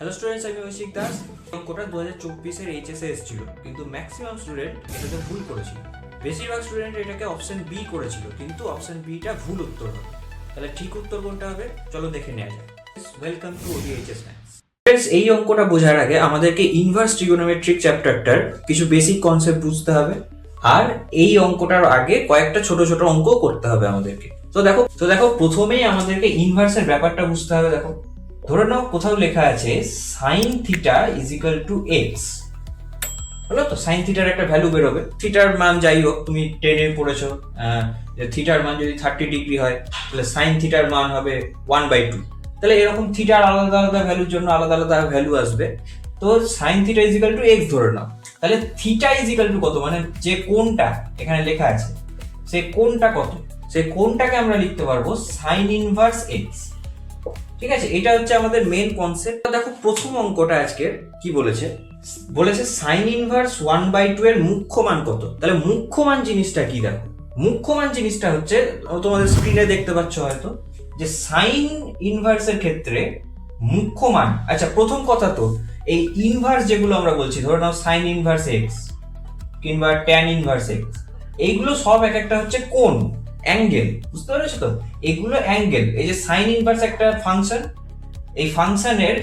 Hello students, আমি ঐশিক দাস। অঙ্কটা 2024-এর এইচএসে এসেছিল, কিন্তু ম্যাক্সিমাম স্টুডেন্ট এটাতে ভুল করেছিল। বেশিরভাগ স্টুডেন্ট এটাকে অপশন বি করেছিল, কিন্তু অপশন বিটা ভুল উত্তর হবে। তাহলে ঠিক উত্তর কোনটা হবে চলো দেখে নেওয়া যাক। Welcome to ODHS maths. Friends, এই অঙ্কটা বোঝার আগে আমাদেরকে ইনভার্স ট্রিগোনোমেট্রিক চ্যাপ্টারটার কিছু বেসিক কনসেপ্ট বুঝতে হবে, আর এই অঙ্কটার আগে কয়েকটা ছোট ছোট অঙ্ক করতে হবে আমাদেরকে। তো দেখো প্রথমেই আমাদেরকে ইনভার্সের ব্যাপারটা বুঝতে হবে। দেখো, ধরে নাও কোথাও লেখা আছে sine theta is equal to x. হলো তো, সাইন থিটার একটা ভ্যালু বেরোবে। থিটার মান যাই হোক, তুমি 10-এ পড়েছো, থিটার মান যদি 30 ডিগ্রি হয় তাহলে সাইন থিটার মান হবে 1/2। তাহলে এরকম থিটার আলাদা আলাদা ভ্যালুর জন্য আলাদা আলাদা ভ্যালু আসবে। তো sine theta is equal to x ধরে নাও, তাহলে থিটা ইজ ইকুয়াল টু কত, মানে যে কোণটা এখানে লেখা আছে সে কোণটা কত, সেই কোণটাকে আমরা লিখতে পারবো সাইন ইনভার্স এক্স। ঠিক আছে, এটা হচ্ছে আমাদের মেন কনসেপ্ট। দেখো প্রথম অঙ্কটা আজকে কি বলেছে সাইন ইনভার্স 1/2 এর মুখ্য মান কত। তাহলে মুখ্য মান জিনিসটা কি, দেখো মুখ্য মান জিনিসটা হচ্ছে তোমাদের স্ক্রিনে দেখতে পাচ্ছ হয়তো, যে সাইন ইনভার্সের ক্ষেত্রে মুখ্য মান। আচ্ছা, প্রথম কথা তো এই ইনভার্স যেগুলো আমরা বলছি, ধরে নাও সাইন ইনভার্স এক্স কিংবা ট্যান ইনভার্স এক্স, এইগুলো সব এক একটা হচ্ছে কোণ, অ্যাঙ্গেল। বুঝতে পেরেছো তো, এগুলো অ্যাঙ্গেল। এই যে সাইন ইনভার্স একটা ফাংশন, এই ফাংশনের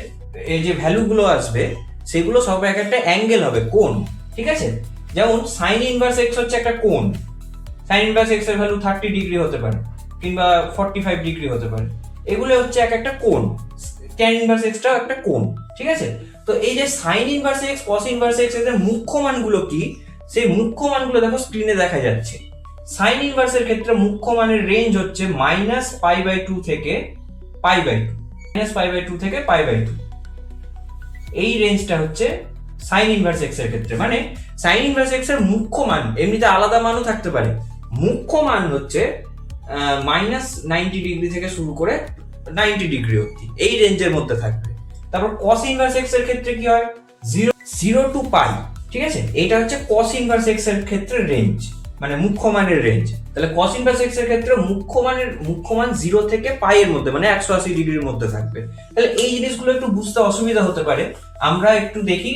এই যে ভ্যালুগুলো আসবে সেগুলো সব এক একটা অ্যাঙ্গেল হবে, কোণ। ঠিক আছে, যেমন সাইন ইনভার্স এক্স হচ্ছে একটা কোণ। সাইন ইনভার্স এক্স এর ভ্যালু 30 ডিগ্রি হতে পারে কিংবা 45 ডিগ্রি হতে পারে, এগুলো হচ্ছে এক একটা কোণ। ট্যান ইনভার্স এক্সটাও একটা কোণ। ঠিক আছে, তো এই যে sign inverse x, cos inverse x এর মুখ্য মানগুলো কি, সেই মুখ্য মানগুলো দেখো স্ক্রিনে দেখা যাচ্ছে। সাইন ইনভার্সের ক্ষেত্রে মুখ্য মানের রেঞ্জ হচ্ছে -π/2 থেকে π/2, -π/2 থেকে π/2। এই রেঞ্জটা হচ্ছে সাইন ইনভার্স এক্স এর ক্ষেত্রে। মানে সাইন ইনভার্স এক্স এর মুখ্য মান, এমনিতে আলাদা মানও থাকতে পারে, মুখ্য মান হচ্ছে -90 ডিগ্রি থেকে শুরু করে 90 ডিগ্রি অবধি, এই রেঞ্জের মধ্যে থাকবে। তারপর কস ইনভার্স এক্স এর ক্ষেত্রে কি হয়, 0 টু π। ঠিক আছে, এটা হচ্ছে কস ইনভার্স এক্স এর ক্ষেত্রে রেঞ্জ, মানে মুখ্য মানের রেঞ্জ। তাহলে cos ইনভার্স x এর ক্ষেত্রে মুখ্য মান 0 থেকে π এর মধ্যে, মানে 180 ডিগ্রির মধ্যে থাকবে। তাহলে এই জিনিসগুলো একটু বুঝতে অসুবিধা হতে পারে, আমরা একটু দেখি,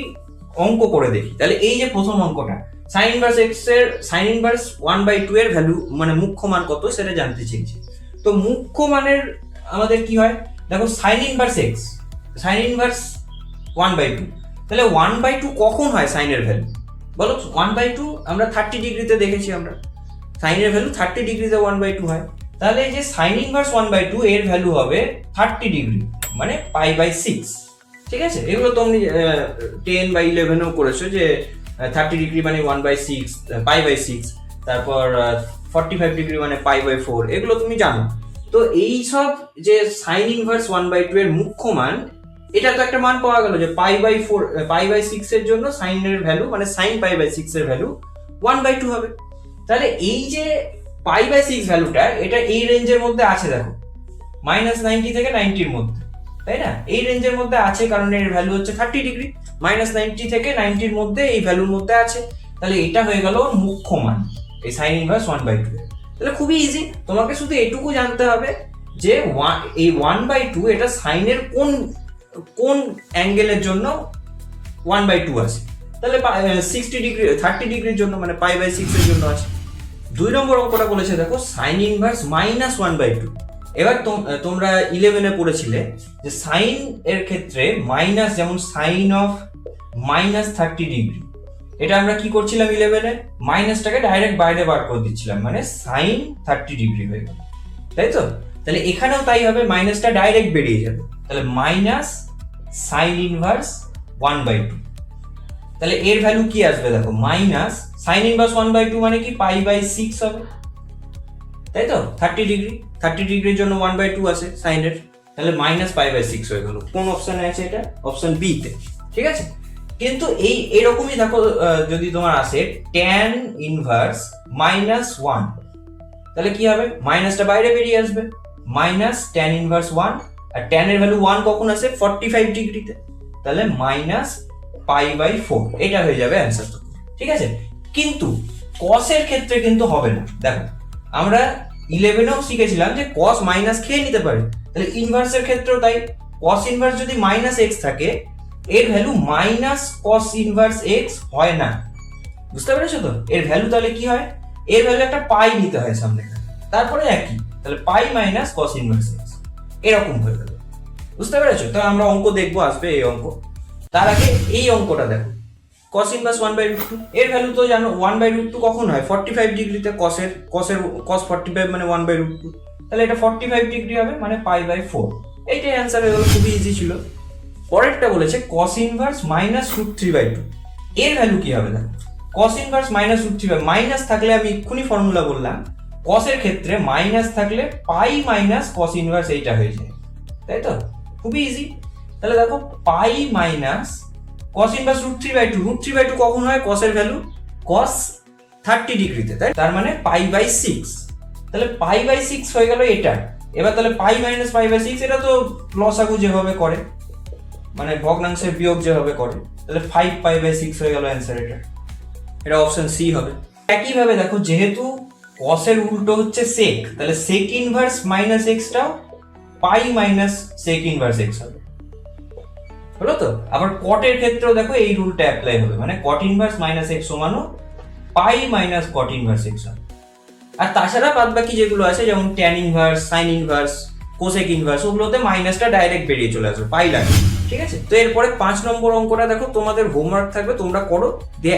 অঙ্ক করে দেখি। তাহলে এই যে প্রথম অঙ্কটা, sin ইনভার্স x এর sin ইনভার্স 1/2 এর ভ্যালু, মানে মুখ্য মান কত সেটা জানতে চেয়েছি। তো মুখ্য মানের আমাদের কি হয়, দেখো sin inverse x, sin inverse 1/2, তাহলে 1/2 কখন হয় sin এর ভ্যালু বলো? 1/2 আমরা 30 ডিগ্রিতে দেখেছি, আমরা সাইনের ভ্যালু 30 ডিগ্রিতে 1/2 হয়। তাহলে এই যে সাইন ইনভার্স 1/2 এর ভ্যালু হবে 30 ডিগ্রি, মানে π/6। ঠিক আছে, এগুলো তোমরা 10 বা 11 ও করেছো, যে 30 ডিগ্রি মানে 1/6, π/6, তারপর 45 ডিগ্রি মানে π/4, এগুলো তুমি জানো। তো এই সব যে সাইন ইনভার্স 1/2 এর মুখ্য মান, এটা তো একটা মান পাওয়া গেল যে π/4, π/6 এর জন্য সাইনের ভ্যালু, মানে সাইন π/6 এর ভ্যালু 1/2 হবে। তাহলে এই যে π/6 ভ্যালুটা, এটা এই রেঞ্জের মধ্যে আছে। দেখো -90 থেকে 90 এর মধ্যে, তাই না? এই রেঞ্জের মধ্যে আছে, কারণ এর ভ্যালু হচ্ছে 30 ডিগ্রি। -90 থেকে 90 এর মধ্যে এই ভ্যালুর মধ্যে আছে। তাহলে এটা হয়ে গেল মুখ্য মান, এই সাইন ইনভার্স 1/2। তাহলে খুবই ইজি, তোমাকে শুধু এটুকু জানতে হবে যে এই 1/2 এটা সাইনের কোন অ্যাঙ্গেলের জন্য 1/2 আছে। তাহলে 60 ডিগ্রি, 30 ডিগ্রির জন্য, মানে π/6 এর জন্য আছে। 2 নম্বর অঙ্কটা বলেছে, দেখো সাইন ইনভার্স -1/2। এবার তোমরা 11-এ পড়েছিলে যে সাইন এর ক্ষেত্রে মাইনাস, যেমন সাইন অফ -30 ডিগ্রি, এটা আমরা কি করছিলাম 11-এ, মাইনাসটাকে ডাইরেক্ট বাইরে বার করে দিচ্ছিলাম, মানে সাইন 30 ডিগ্রি হয়ে গেল, তাই তো? তাহলে এখানেও তাই হবে, মাইনাসটা ডাইরেক্ট বেরিয়ে যাবে। তাহলে মাইনাস সাইন ইনভার্স 1/2। তাহলে এর ভ্যালু কি আসবে, দেখো মাইনাস সাইন ইনভার্স 1/2 মানে কি, π/6 হবে, তাই তো? 30 ডিগ্রির জন্য 1/2 আছে সাইনের, তাহলে -π/6 হয়ে গেল। কোন অপশনে আছে এটা? অপশন বি তে। ঠিক আছে, কিন্তু এরকমই দেখো, যদি তোমার আসে tan ইনভার্স -1, তাহলে কি হবে, মাইনাসটা বাইরে বেরিয়ে আসবে, মাইনাস tan ইনভার্স 1, আর tan এর ভ্যালু 1 কখন আসে, 45 ডিগ্রিতে, তাহলে -π/4, এটা হয়ে যাবে অ্যান্সার। ঠিক আছে, কিন্তু cos এর ক্ষেত্রে কিন্তু হবে না। দেখো আমরা 11-এও শিখেছিলাম যে cos মাইনাস খেয়ে নিতে পারে, তাহলে ইনভার্সের ক্ষেত্রেও তাই, কস ইনভার্স যদি মাইনাস এক্স থাকে, এর value minus cos inverse x হয় না। বুঝতে পেরেছো তো? এর ভ্যালু তাহলে কি হয়? এর ভ্যালু একটা পাই নিতে হয় সামনে, তারপরে একই, তাহলে পাই মাইনাস কস ইনভার্স এক্স এরকম হয়ে গেল। বুঝতে পেরেছো? তাহলে আমরা অঙ্ক দেখবো, আসবে এই অঙ্ক। তার আগে এই অঙ্কটা দেখো, cos ইনভার্স 1/√2, এর ভ্যালু তো জানো 1/√2 কখন হয়? 45 ডিগ্রিতে। cos 45 মানে 1/√2, তাহলে এটা 45 ডিগ্রি হবে, মানে π/4। এইটাই অ্যান্সার হয়ে গেল, খুবই ইজি ছিল। পরেরটা বলেছে cos ইনভার্স -√3/2, এর ভ্যালু কি হবে? দেখো cos ইনভার্স -√3/, মাইনাস থাকলে আমি এক্ষুনি ফর্মুলা বললাম, cos এর ক্ষেত্রে মাইনাস থাকলে পাই মাইনাস cos ইনভার্স এইটা হয়ে যায়, তাই তো? খুবই ইজি। তাহলে দেখো পাই মাইনাস cos ইনভার্স √3/2 কখন হয়? cos এর ভ্যালু cos 30 ডিগ্রিতে, তাই? তার মানে π/6, তাহলে π/6 হয়ে গেল এটা। এবার তাহলে পাই মাইনাস π/6, এটা তো লসাগু যেভাবে করে, মানে ভগ্নাংশের বিয়োগ যেভাবে করে, তাহলে 5π/6 হয়ে গেল অ্যান্সার। এটা অপশন সি হবে। একইভাবে দেখো, যেহেতু cos এর উল্টো হচ্ছে sec, তাহলে sec ইনভার্স মাইনাস এক্সটাও পাই মাইনাস sec ইনভার্স এক্স হবে, হলো তো? আবার cot এর ক্ষেত্রেও দেখো এই রুলটা অ্যাপ্লাই হবে, মানে cot ইনভার্স মাইনাস এক্স সমানও পাই মাইনাস cot ইনভার্স এক্স হবে। আর তাছাড়া বাদ বাকি যেগুলো আছে, যেমন tan inverse, sin inverse, cosec inverse, ওগুলোতে মাইনাসটা ডাইরেক্ট বেরিয়ে চলে আসবে, পাই লাগে। ঠিক আছে? তো এরপরে 5 নম্বর অঙ্কটা দেখো, তোমাদের হোমওয়ার্ক থাকবে, তোমরা করো, দিয়ে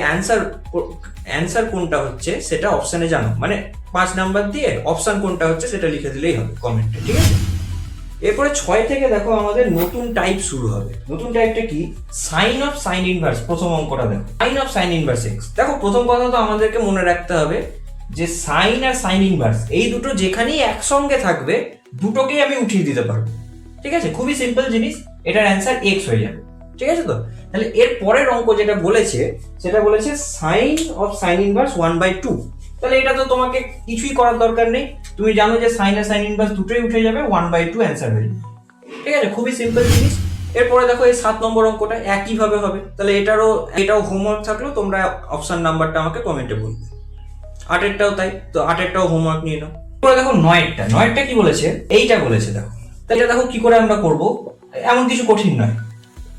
অ্যান্সার কোনটা হচ্ছে সেটা অপশনে জানো, মানে 5 নাম্বার দিয়ে অপশন কোনটা হচ্ছে সেটা লিখে দিলেই হবে কমেন্টে। ঠিক আছে? এরপরে 6 থেকে দেখো আমাদের নতুন টাইপ শুরু হবে। নতুন টাইপটা কি? Sine of sine inverse. প্রথম অঙ্কটা দেখো, sine of sine inverse X. দেখো প্রথম কথা তো আমাদেরকে মনে রাখতে হবে যে সাইন আর সাইন ইনভার্স এই দুটো যেখানেই একসঙ্গে থাকবে, দুটোকেই আমি উঠিয়ে দিতে পারবো। ঠিক আছে? খুবই সিম্পল জিনিস, এটার অ্যান্সার এক্স হয়ে যাবে। ঠিক আছে তো? তাহলে এর পরের অঙ্ক যেটা বলেছে, সেটা বলেছে সাইন অফ সাইন ইনভার্স 1/2। তাহলে এটা তো তোমাকে কিছুই করার দরকার নেই, তুমি জানো যে সাইন আর সাইন ইনভার্স দুটোই উঠে যাবে, 1/2 অ্যান্সার হয়ে যাবে। ঠিক আছে? খুবই সিম্পল জিনিস। এরপরে দেখো এই 7 নম্বর অঙ্কটা একইভাবে হবে। তাহলে এটাও হোমওয়ার্ক থাকলো, তোমরা অপশন নাম্বারটা আমাকে কমেন্টে বলবে। 8এরটাও তাই, তো 8এরটাও হোমওয়ার্ক নিয়ে নাও। এরপরে দেখো 9এরটা কি বলেছে? এইটা বলেছে দেখো। তাহলে দেখো কি করে আমরা করব, এমন কিছু কঠিন নয়।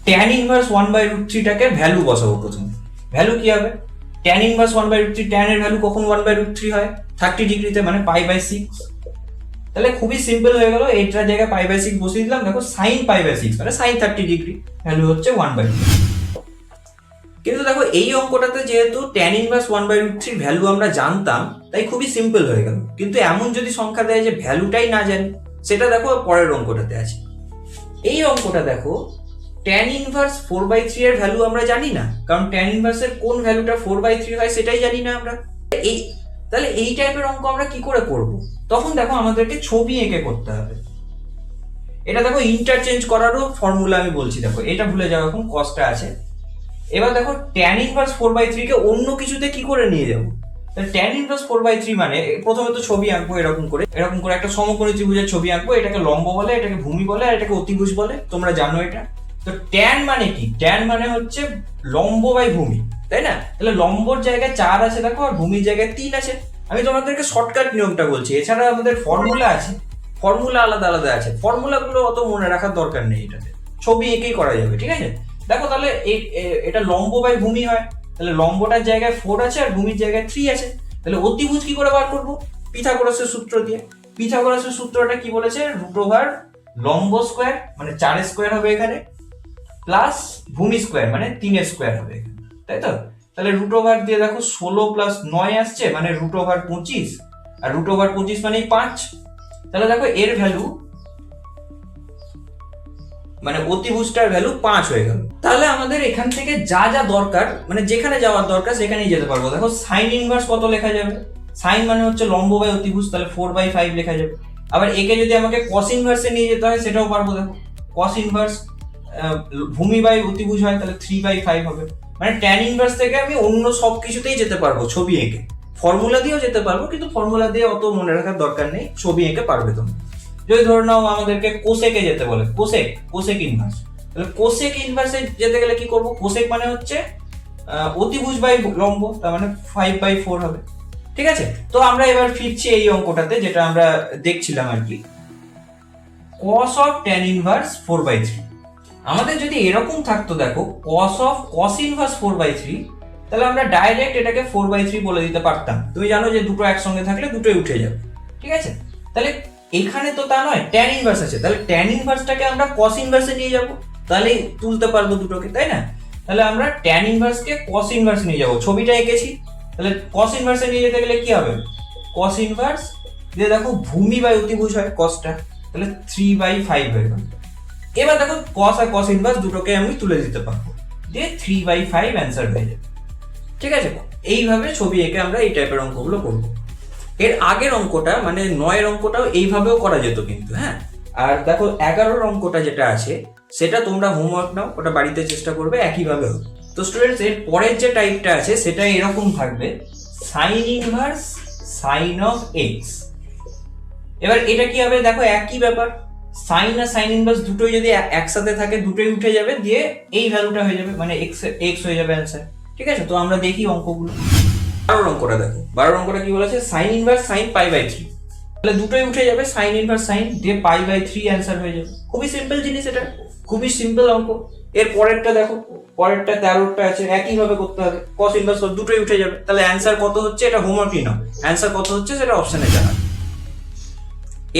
tan ইনভার্স 1/√3টাকে ভ্যালু বসাবো প্রথমে। ভ্যালু কি হবে? tan ইনভার্স 1/√3, tan এর ভ্যালু কখন 1/√3 হয়? 30 ডিগ্রিতে, মানে π/6। তাহলে খুবই সিম্পল হয়ে গেল, এইটার জায়গায় π/6 বসিয়ে দিলাম। দেখো sin π/6 মানে sin 30 ডিগ্রি, ভ্যালু হচ্ছে 1/2। কিন্তু দেখো এই অঙ্কটাতে যেহেতু tan ইনভার্স 1/√3 ভ্যালু আমরা জানতাম, তাই খুবই সিম্পল হয়ে গেল। কিন্তু এমন যদি সংখ্যা দেয় যে ভ্যালুটাই না জানি, সেটা দেখো পরের অঙ্কটাতে আছে। এই অঙ্কটা দেখো, tan ইনভার্স 4/3 এর ভ্যালু আমরা জানি না, কারণ tan ইনভার্সের কোন ভ্যালুটা 4/3 হয় সেটাই জানি না আমরা। তাহলে এই টাইপের অঙ্ক আমরা কি করে করব? তখন দেখো আমাদেরকে ছবি এঁকে করতে হবে। এটা দেখো ইন্টারচেঞ্জ করারও ফর্মুলা আমি বলছি, দেখো এটা ভুলে যাও, এখন কসটা আছে। এবার দেখো tan ইনভার্স 4/3 কে অন্য কিছুতে কি করে নিয়ে যাবো? tan ইনভার্স 4/3 মানে প্রথমে তো ছবি আঁকবো, এরকম করে একটা সমকোণী ত্রিভুজের ছবি আঁকবো। এটাকে লম্ব বলে, এটাকে ভূমি বলে, আর এটাকে অতিভুজ বলে, তোমরা জানো এটা। তো tan মানে কি? tan মানে হচ্ছে লম্ব বাই ভূমি, তাই না? তাহলে লম্বর জায়গায় 4 আছে দেখো, আর ভূমির জায়গায় 3 আছে। আমি তোমাদেরকে শর্টকাট নিয়মটা বলছি, এছাড়া আমাদের ফর্মুলা আছে, ফর্মুলা আলাদা আলাদা আছে, ফর্মুলাগুলো অত মনে রাখার দরকার নেই, এটাতে ছবি এঁকেই করা যাবে। ঠিক আছে? দেখো তাহলে এটা লম্ব বাই ভূমি হয়, তাহলে লম্বটার জায়গায় 4 আছে আর ভূমির জায়গায় 3 আছে। তাহলে অতিভুজ কি করে বার করবো? পিথাগোরাসের সূত্র দিয়ে। পিথাগোরাসের সূত্রটা কি বলেছে? √, লম্ব স্কোয়ার মানে 4 স্কোয়ার হবে এখানে, প্লাস ভূমি স্কোয়ার মানে 3 স্কোয়ার হবে এখানে, তাই তো? তাহলে √, দিয়ে দেখো 16 + 9 আসছে, মানে √25, আর √25 মানে 5। তাহলে দেখো এর ভ্যালু, মানে অতিভুজটার ভ্যালু 5 হয়ে গেল। তাহলে আমাদের এখান থেকে যা যা দরকার, মানে যেখানে যাওয়ার দরকার সেখানেই যেতে পারবো। দেখো সাইন ইনভার্স কত লেখা যাবে? সাইন মানে হচ্ছে লম্ব বাই অতিভুজ, তাহলে 4/5 লেখা যাবে। আবার একে যদি আমাকে কস ইনভার্সে নিয়ে যেতে হয় সেটাও পারবো। দেখো কস ইনভার্স ভূমি বাই অতিভুজ হয়, তাহলে 3/5 হবে। মানে tan ইনভার্স থেকে আমি অন্য সব কিছুতেই যেতে পারবো ছবি এঁকে। ফর্মুলা দিয়েও যেতে পারবো, কিন্তু ফর্মুলা দিয়ে অত মনে রাখার দরকার নেই, ছবি এঁকে পারবে তুমি। যদি ধরে নাও আমাদেরকে কোসেকে যেতে বলে, কোসেক ইনভার্স, তাহলে কোসেক ইনভার্সে যেতে গেলে কি করব? কোসেক মানে হচ্ছে অতিভুজ বাই লম্ব, তার মানে 5/4 হবে। ঠিক আছে? তো আমরা এবার ফিরছি এই অঙ্কটাতে, যেটা আমরা দেখছিলাম আর কি। cos of tan inverse 4/3। আমাদের যদি এরকম থাকতো দেখো cos of cos inverse 4/3, তাহলে আমরা ডাইরেক্ট এটাকে 4/3 বলে দিতে পারতাম। তুমি জানো যে দুটো একসঙ্গে থাকলে দুটোই উঠে যাবে, ঠিক আছে? তাহলে এখানে তো তা নয়, tan ইনভার্স আছে, তাহলে tan ইনভার্সটাকে আমরা cos ইনভার্সে নিয়ে যাব, তাহলে তুলতে পারবো দুটোকে, তাই না? তাহলে আমরা tan ইনভার্সকে cos ইনভার্স নিয়ে যাব, ছবিটা এঁকেছি। তাহলে cos ইনভার্সে নিয়ে যেতে গেলে কি হবে? cos ইনভার্স দিয়ে দেখো ভূমি বাই অতিভুজ হয় cosটা, তাহলে 3/5 হয়ে গেল। এবার দেখো cos আর cos ইনভার্স দুটোকে আমি তুলে দিতে পারবো, দিয়ে 3/5 অ্যান্সার হয়ে যাবে, ঠিক আছে? এইভাবে ছবি এঁকে আমরা এই টাইপের অঙ্কগুলো করবো। এর আগের অঙ্কটা মানে 9 অঙ্কটাও এইভাবেও করা যেত কিন্তু, হ্যাঁ। আর দেখো 11 অঙ্কটা যেটা আছে সেটা তোমরা হোমওয়ার্ক নাও, ওটা বাড়িতে চেষ্টা করবে একইভাবে হবে। তো স্টুডেন্টস, এর পরের যে টাইপটা আছে সেটা এরকম থাকবে, sign inverse sign of x. এবার এটা কি হবে দেখো, একই ব্যাপার, সাইন আর সাইন ইনভার্স দুটোই যদি একসাথে থাকে দুটোই উঠে যাবে, দিয়ে এই ভ্যালুটা হয়ে যাবে, মানে এক্স হয়ে যাবে অ্যান্সার, ঠিক আছে? তো আমরা দেখি অঙ্কগুলো। 12 অঙ্কটা দেখো, 12 অঙ্কটা কি বলেছে, সাইন ইনভার্স সাইন π/3, তাহলে দুটোই উঠে যাবে, সাইন ইনভার্স সাইন দিয়ে π/3 অ্যান্সার হয়ে যাবে। খুবই সিম্পল জিনিস, এটা খুবই সিম্পল অঙ্ক। এর পরেরটা দেখো, পরেরটা 13টা আছে, একই ভাবে করতে হবে, cos ইনভার্স দুটোই উঠে যাবে, তাহলে অ্যান্সার কত হচ্ছে এটা হোমওয়ার্কই নাও, অ্যান্সার কত হচ্ছে সেটা অপশনে জানাবে।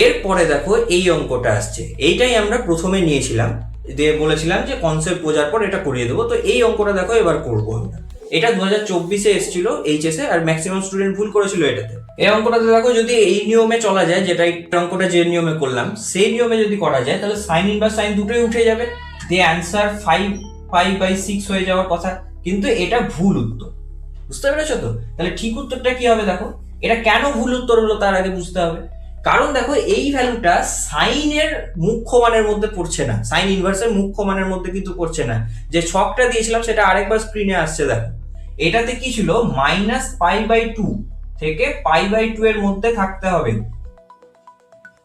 এরপরে দেখো এই অঙ্কটা আসছে, এইটাই আমরা প্রথমে নিয়েছিলাম, দিয়ে বলেছিলাম যে কনসেপ্ট বোঝার পর এটা করিয়ে দেবো। তো এই অঙ্কটা দেখো এবার করবো আমরা। এটা 2024-এ এসেছিল এইচএস এ, আর ম্যাক্সিমাম স্টুডেন্ট ভুল করেছিল এটাতে। এই অঙ্কটাতে দেখো যদি এই নিয়মে চলা যায়, যেটা এই অঙ্কটা যে নিয়মে করলাম সেই নিয়মে যদি করা যায়, তাহলে সাইন ইনভার্স সাইন দুটোই উঠে যাবে, দিয়ে অ্যান্সার 5π/6 হয়ে যাওয়ার কথা, কিন্তু এটা ভুল উত্তর। বুঝতে পেরেছো তো? তাহলে ঠিক উত্তরটা কি হবে দেখো, এটা কেন ভুল উত্তর হলো তার আগে বুঝতে হবে। কারণ দেখো এই ভ্যালুটা সাইনের মুখ্য মানের মধ্যে পড়ছে না, সাইন ইনভার্সের মুখ্য মানের মধ্যে কিন্তু পড়ছে না। যে ছকটা দিয়েছিলাম সেটা আরেকবার স্ক্রিনে আসছে দেখো, এটাতে কি ছিল, -π/2 থেকে π/2 এর মধ্যে থাকতে হবে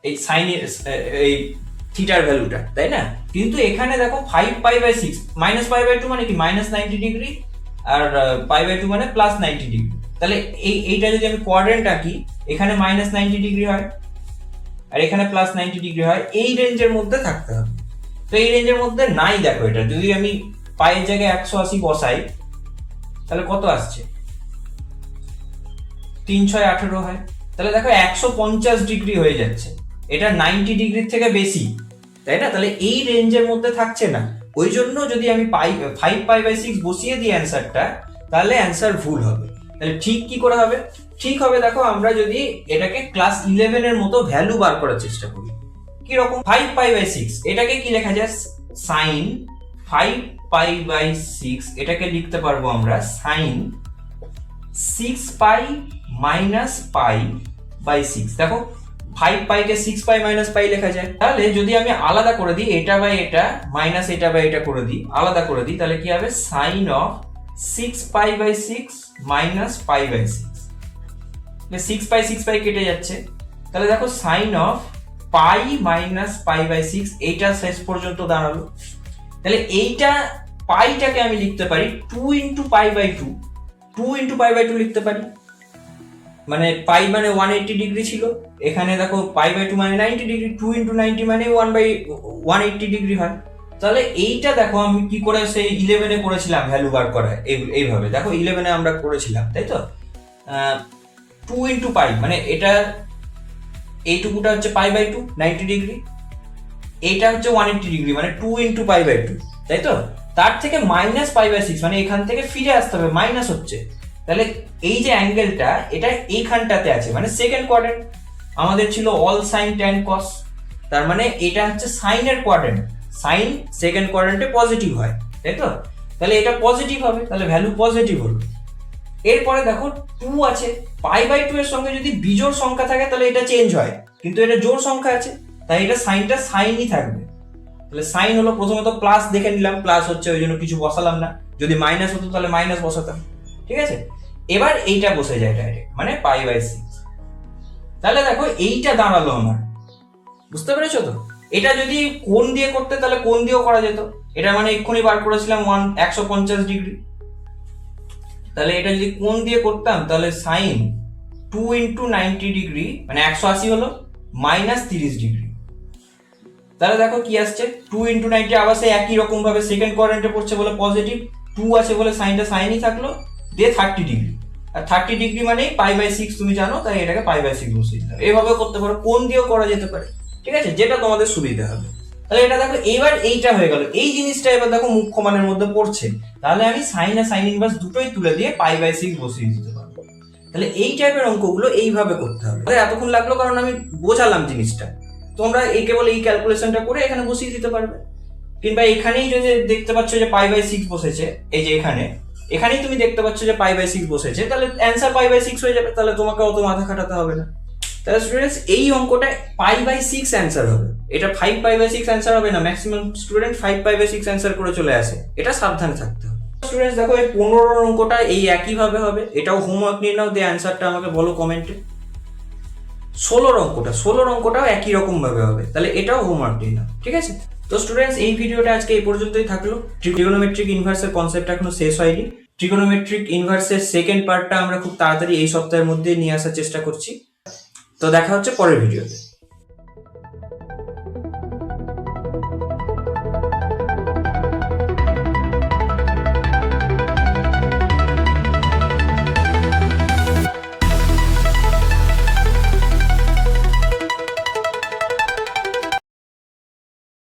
এই সাইনের এই থিটার ভ্যালুটা, তাই না? কিন্তু এখানে দেখো 5π/6, -π/2 মানে কি -90 ডিগ্রি, আর π/2 মানে +90 ডিগ্রি। তাহলে এইটা যদি আমি কোয়াড্রেন্ট আঁকি, এখানে -90 ডিগ্রি হয় আর এখানে +90 ডিগ্রি হয়, এই রেঞ্জের মধ্যে থাকতে হবে। তো এই রেঞ্জের মধ্যে নাই দেখো, এটা যদি আমি পায়ের জায়গায় 180 বসাই তাহলে কত আসছে, 3×6=18 হয়। তাহলে দেখো 150 ডিগ্রি হয়ে যাচ্ছে, এটা 90 ডিগ্রির থেকে বেশি, তাই না? তাহলে এই রেঞ্জের মধ্যে থাকছে না, ওই জন্য যদি আমি 5π/6 বসিয়ে দিই অ্যান্সারটা, তাহলে অ্যান্সার ভুল হবে। তাহলে ঠিক কি করে হবে? ঠিক হবে দেখো, আমরা যদি এটাকে ক্লাস 11 এর মতো ভ্যালু বার করার চেষ্টা করি। কি রকম, 5π/6 এটাকে কি লেখা যায়, সাইন 5π/6, এটাকে লিখতে পারবো আমরা সাইন 6π - π/6। দেখো 5π কে 6π - π লেখা যায়। তাহলে যদি আমি আলাদা করে দিই, এটা বাই এটা মাইনাস এটা বাই এটা করে দিই, আলাদা করে দিই, তাহলে কি হবে, সাইন অফ 6π/6 - π/6। 6π কেটে যাচ্ছে, তাহলে দেখো সাইন অফ π - π/6, এইটা শেষ পর্যন্ত দাঁড়ালো। তাহলে এইটা পাইটাকে আমি লিখতে পারি 2 × π/2, 2 × π/2 লিখতে পারি, মানে পাই মানে 180 ডিগ্রি ছিল, এখানে দেখো π/2 মানে 90 ডিগ্রি, 2 × 90 মানে 1/180 ডিগ্রি হয়। তাহলে এইটা দেখো আমি কি করে সেই 11-এ করেছিলাম ভ্যালু বার করা, এইভাবে দেখো 11-এ আমরা করেছিলাম, তাই তো? 2 × π মানে এটা এইটুকুটা হচ্ছে π/2 90 ডিগ্রি, এইটা হচ্ছে 180 ডিগ্রি, মানে 2 × π/2, তাই তো? তার থেকে -π/6 মানে এখান থেকে ফিরে আসতে হবে, মাইনাস হচ্ছে। তাহলে এই যে অ্যাঙ্গেলটা এটা এইখানটাতে আছে, মানে সেকেন্ড কোয়াড্রেন্ট, আমাদের ছিল অল সাইন ট্যান কস, তার মানে এটা হচ্ছে সাইনের কোয়াড্রেন্ট, সাইন সেকেন্ড কোয়াড্রেন্টে পজিটিভ হয়, তাই তো? তাহলে এটা পজিটিভ হবে, তাহলে ভ্যালু পজিটিভ হলো। এরপরে দেখো 2 আছে, π/2 এর সঙ্গে যদি বিজোড় সংখ্যা থাকে তাহলে এটা চেঞ্জ হয়, কিন্তু এটা জোড় সংখ্যা আছে, তাই এটা সাইনটা সাইনই থাকবে। তাহলে সাইন হলো, প্রথমে তো প্লাস দেখে নিলাম, প্লাস হচ্ছে ওই জন্য কিছু বসালাম না, যদি মাইনাস হতো তাহলে মাইনাস বসাতাম, ঠিক আছে? এবার এইটা বসে যায় ডাইরেক্ট, মানে π/6। তাহলে দেখো এইটা দাঁড়ালো আমার, বুঝতে পেরেছো তো? এটা যদি কোণ দিয়ে করতে তাহলে কোণ দিয়েও করা যেত, এটা মানে এক্ষুনি বার করেছিলাম 150 ডিগ্রি, তাহলে এটা যদি কোণ দিয়ে করতাম তাহলে সাইন 2 × 90 ডিগ্রি মানে 180 হলো -30 ডিগ্রি, তাহলে দেখো কি আসছে, 2 × 90 আবার সেই একই রকম ভাবে সেকেন্ড কোয়াড্রেন্টে পড়ছে বলে পজিটিভ, 2 আছে বলে সাইনটা সাইনই থাকলো, দিয়ে 30 ডিগ্রি। আর 30 ডিগ্রি মানেই π/6 তুমি জানো, তাই এটাকে π/6 বসিয়ে দিতে হবে। এভাবে করতে পারো, কোণ দিয়েও করা যেতে পারে, ঠিক আছে, যেটা তোমাদের সুবিধা হবে। তাহলে এটা দেখো এইবার এইটা হয়ে গেল, এই জিনিসটা এবার দেখো মুখ্য মানের মধ্যে পড়ছে, তাহলে আমি সাইন আর সাইন ইনভার্স দুটোই তুলে দিয়ে π/6 বসিয়ে দিতে পারবো। তাহলে এই টাইপের অঙ্কগুলো এইভাবে করতে হবে। এতক্ষণ লাগলো কারণ আমি বোঝালাম জিনিসটা, তোমরা এই কেবল এই ক্যালকুলেশনটা করে এখানে বসিয়ে দিতে পারবে। কিংবা এখানেই যদি দেখতে পাচ্ছ যে π/6 বসেছে, এই যে এখানেই তুমি দেখতে পাচ্ছ যে π/6 বসেছে, তাহলে অ্যান্সার π/6 হয়ে যাবে, তাহলে তোমাকে অত মাথা খাটাতে হবে না। তাহলে স্টুডেন্টস এই অঙ্কটা π/6 অ্যান্সার হবে, এটা 5π/6 অ্যান্সার হবে না। ম্যাক্সিমাম স্টুডেন্ট 5π/6 অ্যান্সার করে চলে আসে, এটা সাবধানে থাকতে হবে। স্টুডেন্টস দেখো এই 15 অঙ্কটা এই একই ভাবে হবে, এটাও হোমওয়ার্ক নিয়ে নাও, দিয়ে অ্যান্সারটা আমাকে বলো কমেন্টে। 16 অঙ্কটাও একই রকম ভাবে হবে, তাহলে এটাও হোমওয়ার্ক নিয়ে নাও, ঠিক আছে। তো স্টুডেন্টস এই ভিডিওটা আজকে এই পর্যন্তই থাকলো। ট্রিগোনোমেট্রিক ইনভার্সের কনসেপ্ট এখনো শেষ হয়নি। ট্রিগোনোমেট্রিক ইনভার্সের সেকেন্ড পার্টটা আমরা খুব তাড়াতাড়ি এই সপ্তাহের মধ্যে নিয়ে আসার চেষ্টা করছি। তো দেখা হচ্ছে পরের ভিডিওতে।